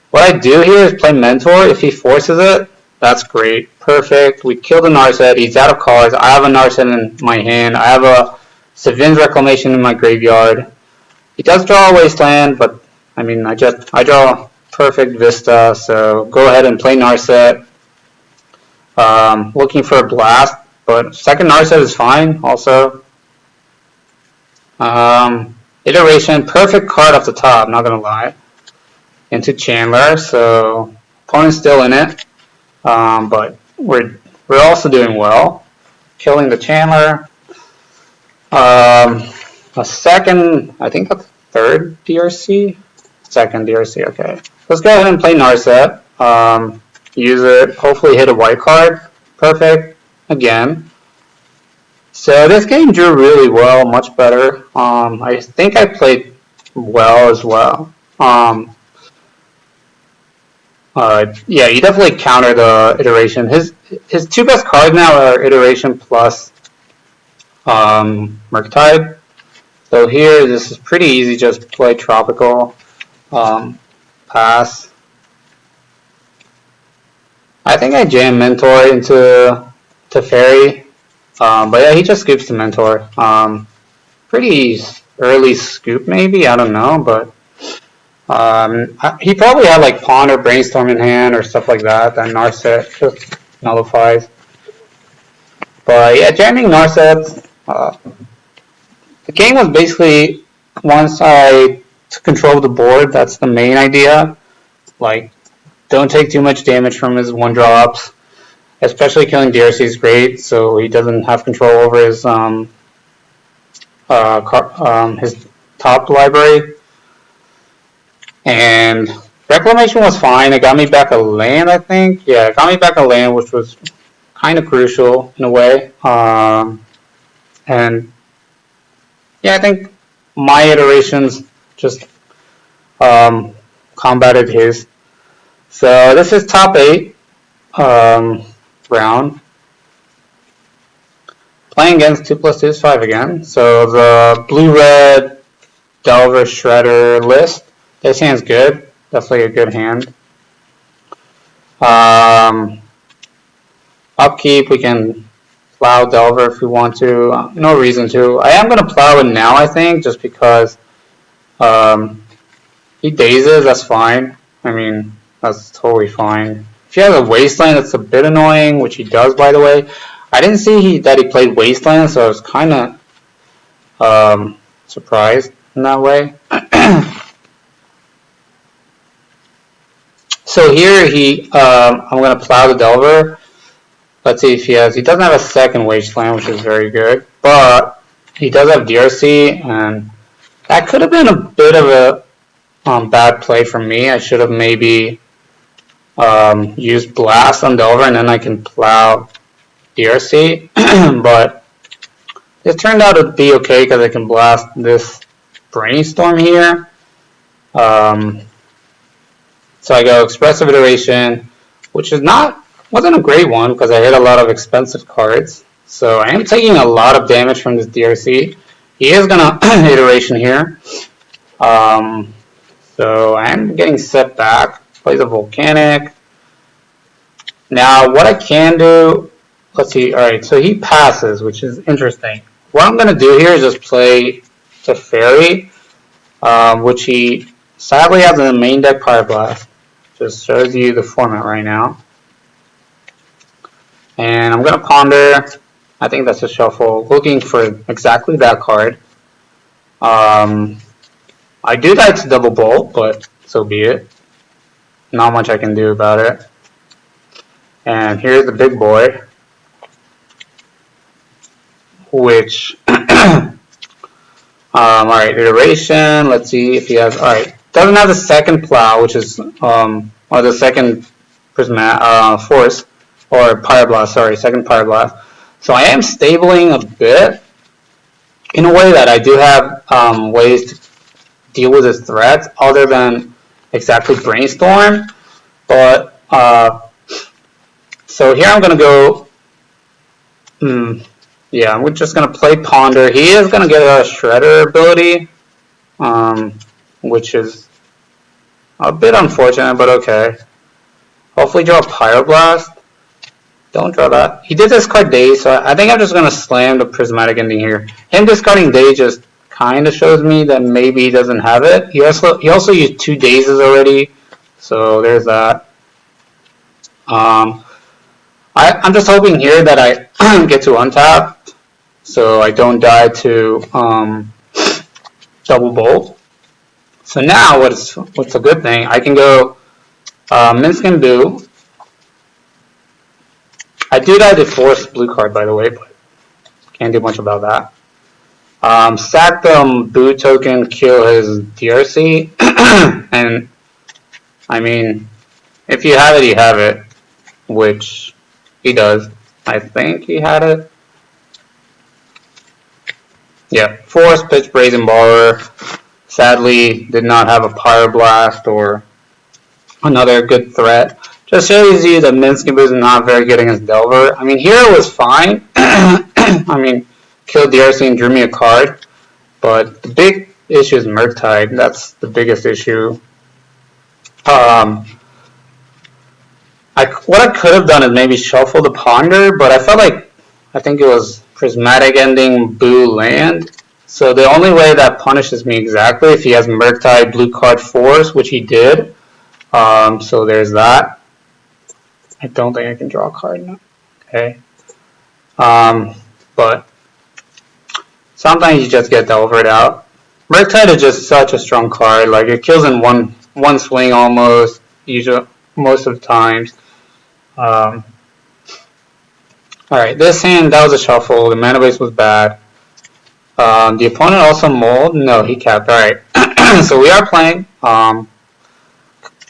what I do here is play Mentor. If he forces it, that's great, perfect. We kill the Narset, he's out of cards, I have a Narset in my hand, I have a Savin's Reclamation in my graveyard. He does draw a Wasteland, but I mean, I draw perfect Vista, so go ahead and play Narset. Looking for a Blast, but second Narset is fine also. Iteration, perfect card off the top, not gonna lie. Into Chandler, so opponent's still in it, but we're also doing well. Killing the Chandler. A second, I think a third DRC? Second DRC, okay. Let's go ahead and play Narset. Use it, hopefully hit a white card. Perfect, again. So this game drew really well, much better. I think I played well as well. Yeah, you definitely counter the iteration. His two best cards now are iteration plus Murktide. So here, this is pretty easy. Just play Tropical, pass. I think I jam Mentor into Teferi, but yeah, he just scoops the Mentor. Pretty early scoop maybe, I don't know, but he probably had like Pawn or Brainstorm in hand or stuff like that. That Narset just nullifies. But yeah, jamming Narset. The game was basically, once I took control of the board, that's the main idea. Like, don't take too much damage from his 1-drops. Especially killing DRC is great, so he doesn't have control over his top library. And Reclamation was fine. It got me back a land, I think. Yeah, it got me back a land, which was kind of crucial in a way. And yeah, I think my iterations just combated his. So this is top 8 round. Playing against 2+2 is 5 again. So the blue-red Delver Shredder list. This hand's good. Definitely a good hand. Upkeep, we can plow Delver if we want to. No reason to. I am going to plow it now, I think, just because he dazes, that's fine. I mean, that's totally fine. If he has a Wasteland, that's a bit annoying, which he does, by the way. I didn't see that he played Wasteland, so I was kind of surprised in that way. So here I'm going to plow the Delver. Let's see if he doesn't have a second Wasteland, which is very good, but he does have DRC, and that could have been a bit of a bad play for me. I should have maybe use Blast on Delver, and then I can plow DRC. But it turned out to be okay because I can blast this Brainstorm here. So I go Expressive Iteration, which wasn't a great one because I hit a lot of expensive cards. So I am taking a lot of damage from this DRC. He is gonna Iteration here. So I am getting set back. Plays a Volcanic. Now what I can do, let's see, alright, so he passes, which is interesting. What I'm gonna do here is just play the Fairy, which he sadly has in the main deck Pyroblast. Just shows you the format right now. And I'm gonna Ponder. I think that's a shuffle, looking for exactly that card. I do that to double bolt, but so be it. Not much I can do about it. And here's the big boy, which, alright, Iteration, let's see if he has, alright, doesn't have the second plow, which is, or the second Force, or Pyroblast, sorry, second Pyroblast. So I am stabling a bit, in a way that I do have ways to deal with his threats, other than exactly Brainstorm, but, so here I'm going to go, yeah, I'm just going to play Ponder. He is going to get a Shredder ability, which is a bit unfortunate, but okay. Hopefully draw a Pyroblast. Don't draw that. He did discard Daze, so I think I'm just going to slam the Prismatic Ending here. Him discarding Daze just kind of shows me that maybe he doesn't have it. He also used 2 Dazes already, so there's that. I'm just hoping here that I get to untap, so I don't die to double bolt. So now what's a good thing, I can go Minsk and Boo. I do die to force blue card, by the way, but can't do much about that. Sack the Boo token, kill his DRC, and I mean, if you have it, you have it, which he does. I think he had it. Yeah, Force, Pitch, Brazen Baller. Sadly, did not have a Pyroblast or another good threat. Just shows you that Minsk and Boo is not very good against Delver. I mean, here it was fine. I mean, killed DRC and drew me a card. But the big issue is Murktide. That's the biggest issue. What I could have done is maybe shuffle the Ponder, but I felt like, I think it was Prismatic Ending, Boo, Land. So the only way that punishes me exactly if he has Murktide, blue card, Force, which he did. So there's that. I don't think I can draw a card now. Okay. But sometimes you just get Delvered out. Murktide is just such a strong card. Like, it kills in one swing almost, usually most of the times. Alright, this hand, that was a shuffle. The mana base was bad. The opponent also mold? No, he capped. Alright. So we are playing.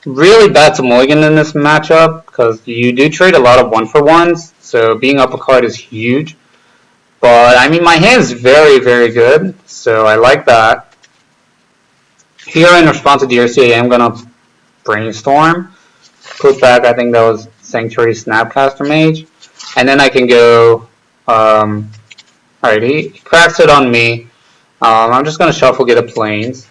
Really bad to mulligan in this matchup because you do trade a lot of 1-for-1s. So being up a card is huge. But I mean, my hand is very, very good. So I like that. Here in response to DRC, I am going to Brainstorm. Put back, I think that was Sanctuary Snapcaster Mage. And then I can go, alright, he cracks it on me. I'm just going to shuffle, get a Plains.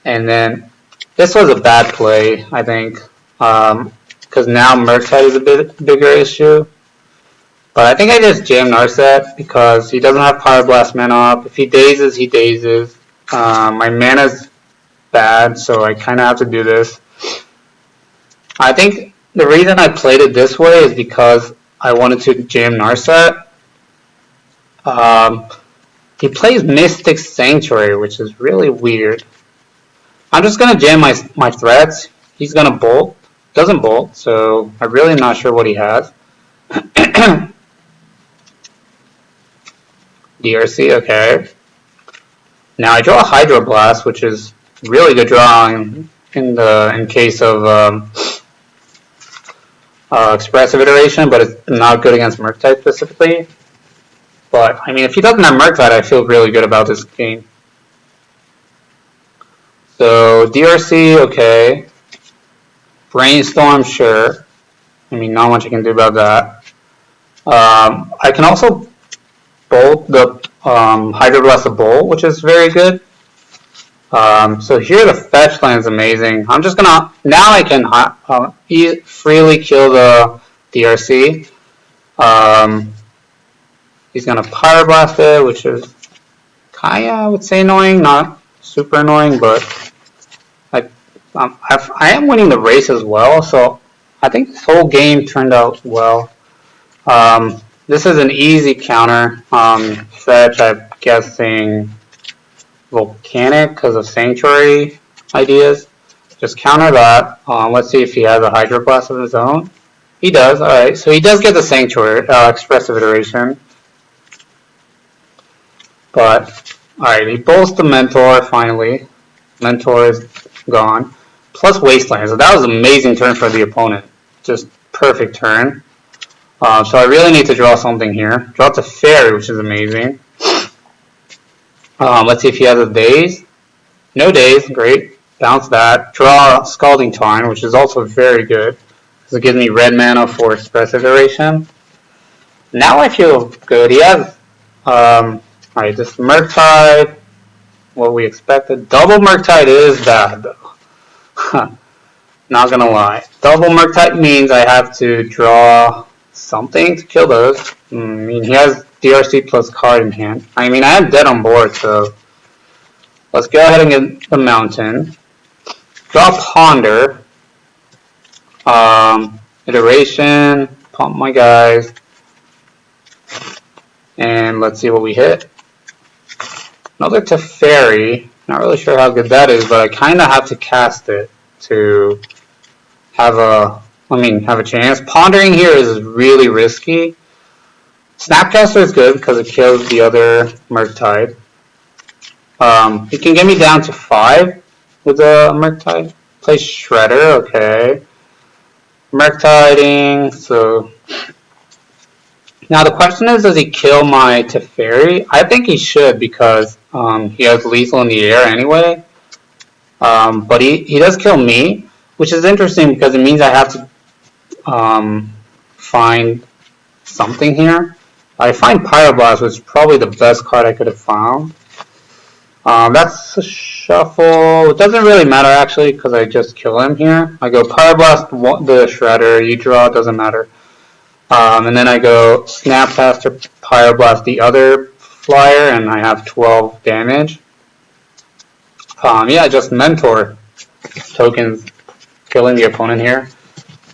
And then, this was a bad play, I think. Because now Murktide is a bit bigger issue. But I think I just jam Narset because he doesn't have Pyroblast mana up. If he dazes, he dazes. My mana's bad, so I kind of have to do this. I think the reason I played it this way is because I wanted to jam Narset. He plays Mystic Sanctuary, which is really weird. I'm just going to jam my threats. He's going to bolt. Doesn't bolt, so I'm really not sure what he has. DRC, okay. Now I draw a Hydroblast, which is really good draw in case of expressive iteration, but it's not good against Murktide specifically. But, I mean, if he doesn't have Murktide, I feel really good about this game. So, DRC, okay. Brainstorm, sure. I mean, not much I can do about that. I can also bolt the Hydroblast the Bolt, which is very good. So here the fetch land is amazing. I'm just gonna, now I can freely kill the DRC. He's gonna Pyroblast it, which is kinda, I would say, annoying, not super annoying, but I am winning the race as well, so I think this whole game turned out well. This is an easy counter. Fetch, I'm guessing Volcanic because of Sanctuary ideas. Just counter that. Let's see if he has a Hydroblast of his own. He does, alright. So he does get the Sanctuary, Expressive Iteration. But, alright, he bolts the Mentor finally. Mentor is gone. Plus Wasteland. So that was an amazing turn for the opponent. Just perfect turn. So I really need to draw something here. Draw to Fairy, which is amazing. Let's see if he has a Daze. No Daze, great. Bounce that. Draw Scalding Tarn, which is also very good. Because it gives me red mana for Expressive Iteration. Now I feel good. He has, alright, this Murktide. What we expected. Double Murktide is bad, though. Not gonna lie. Double Murktide means I have to draw something to kill those. I mean, he has DRC plus card in hand. I mean, I am dead on board, so let's go ahead and get the Mountain. Draw Ponder. Iteration. Pump my guys. And let's see what we hit. Another Teferi. Not really sure how good that is, but I kind of have to cast it to have a chance. Pondering here is really risky. Snapcaster is good because it kills the other Murktide. It can get me down to 5 with the Murktide. Play Shredder, okay. Murktiding, so... Now the question is, does he kill my Teferi? I think he should because he has lethal in the air anyway. But he does kill me, which is interesting because it means I have to find something here. I find Pyroblast, which is probably the best card I could have found. That's a shuffle. It doesn't really matter actually because I just kill him here. I go Pyroblast the Shredder, you draw, it doesn't matter. And then I go Snapcaster, Pyroblast the other flyer, and I have 12 damage. Yeah, just Mentor tokens killing the opponent here.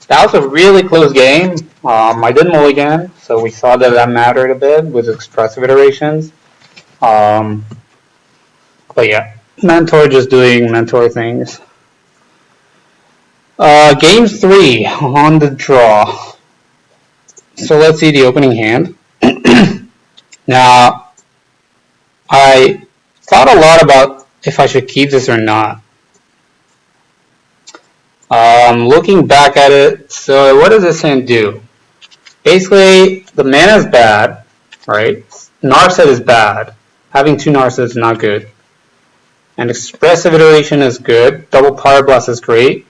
That was a really close game. I did mulligan, so we saw that mattered a bit with expressive iterations. But yeah, Mentor just doing Mentor things. Game 3 on the draw. So let's see the opening hand. Now, I thought a lot about if I should keep this or not. Looking back at it, so what does this hand do? Basically, the mana is bad, right? Narset is bad. Having 2 Narset is not good. And Expressive Iteration is good. Double Pyroblast is great.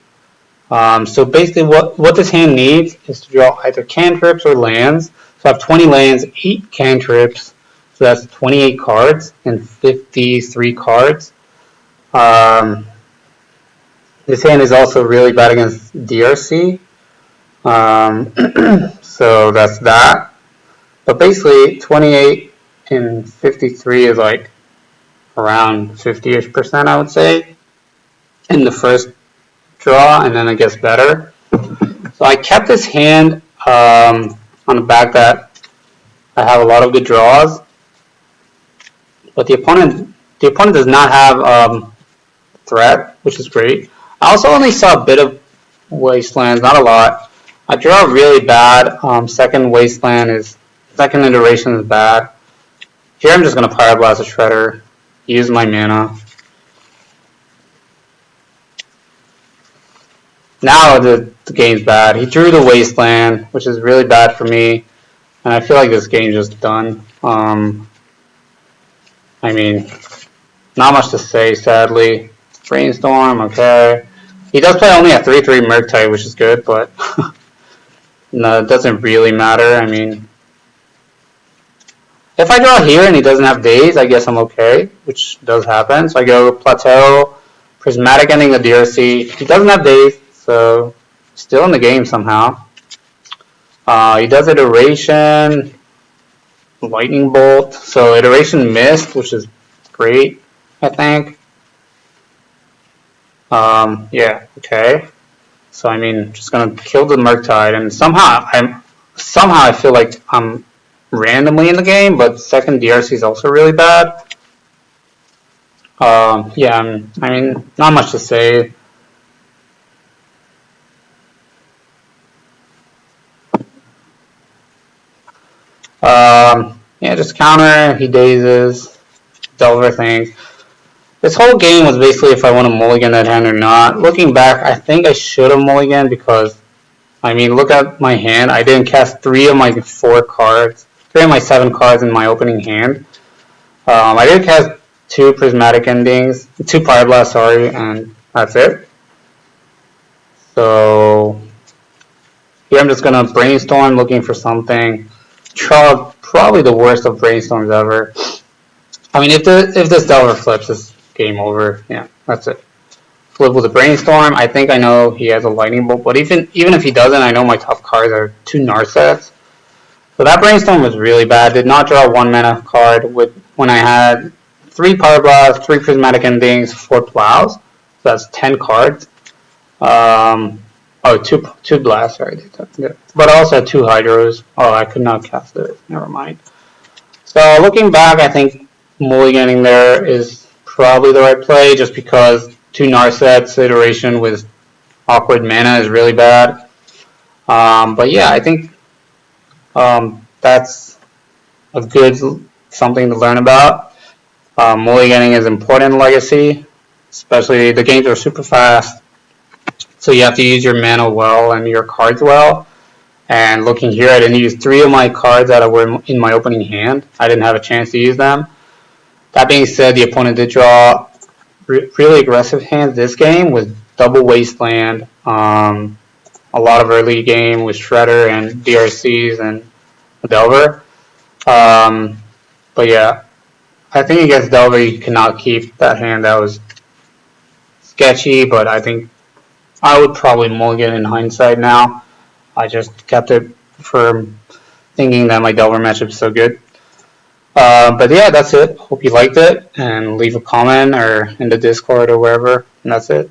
So basically what this hand needs is to draw either cantrips or lands. So I have 20 lands, 8 cantrips, so that's 28 cards and 53 cards. This hand is also really bad against DRC. So that's that. But basically 28 and 53 is like around 50-ish% I would say in the first draw, and then it gets better. So I kept this hand on the back that I have a lot of good draws, but the opponent does not have threat, which is great. I also only saw a bit of Wastelands, not a lot. I draw really bad. Second iteration is bad. Here I'm just gonna Pyroblast a Shredder, use my mana. Now the the game's bad. He drew the Wasteland, which is really bad for me, and I feel like this game's just done. I mean, not much to say, sadly. Brainstorm, okay. He does play only a 3/3 Murktide, which is good, but no, it doesn't really matter. I mean, if I draw here and he doesn't have days, I guess I'm okay, which does happen. So I go Plateau, Prismatic Ending the DRC. He doesn't have days, so still in the game somehow. He does Iteration, Lightning Bolt. So Iteration missed, which is great, I think. Yeah, okay. So I mean, just gonna kill the Murktide, and somehow I feel like I'm randomly in the game, but second DRC is also really bad. Yeah, I mean, not much to say. Yeah, just counter, he dazes, Delver things. This whole game was basically if I want to mulligan that hand or not. Looking back, I think I should have mulliganed because, I mean, look at my hand. I didn't cast 3 of my 4 cards, 3 of my 7 cards in my opening hand. I did cast 2 Prismatic Endings, 2 Pyroblast, sorry, and that's it. So here I'm just gonna Brainstorm, looking for something. Draw probably the worst of Brainstorms ever. I mean, if this Delver flips, it's game over. Yeah, that's it. Flip with a Brainstorm. I think I know he has a Lightning Bolt, but even if he doesn't, I know my top cards are 2 Narsets. So that Brainstorm was really bad. Did not draw a 1 mana card when I had 3 Power Blasts, 3 Prismatic Endings, 4 Plows. So that's 10 cards. Oh, two blasts, sorry. But I also had 2 Hydros. Oh, I could not cast it. Never mind. So looking back, I think mulliganing there is probably the right play, just because 2 Narsets Iteration with awkward mana is really bad. But yeah, I think that's a good something to learn about. Mulliganing is important in Legacy, especially the games are super fast. So you have to use your mana well and your cards well. And looking here, I didn't use 3 of my cards that were in my opening hand. I didn't have a chance to use them. That being said, the opponent did draw really aggressive hands this game with double Wasteland, a lot of early game with Shredder and DRCs and Delver. But yeah, I think against Delver you cannot keep that hand. That was sketchy, but I think I would probably mulligan in hindsight now. I just kept it for thinking that my Delver matchup is so good. But yeah, that's it. Hope you liked it, and leave a comment or in the Discord or wherever, and that's it.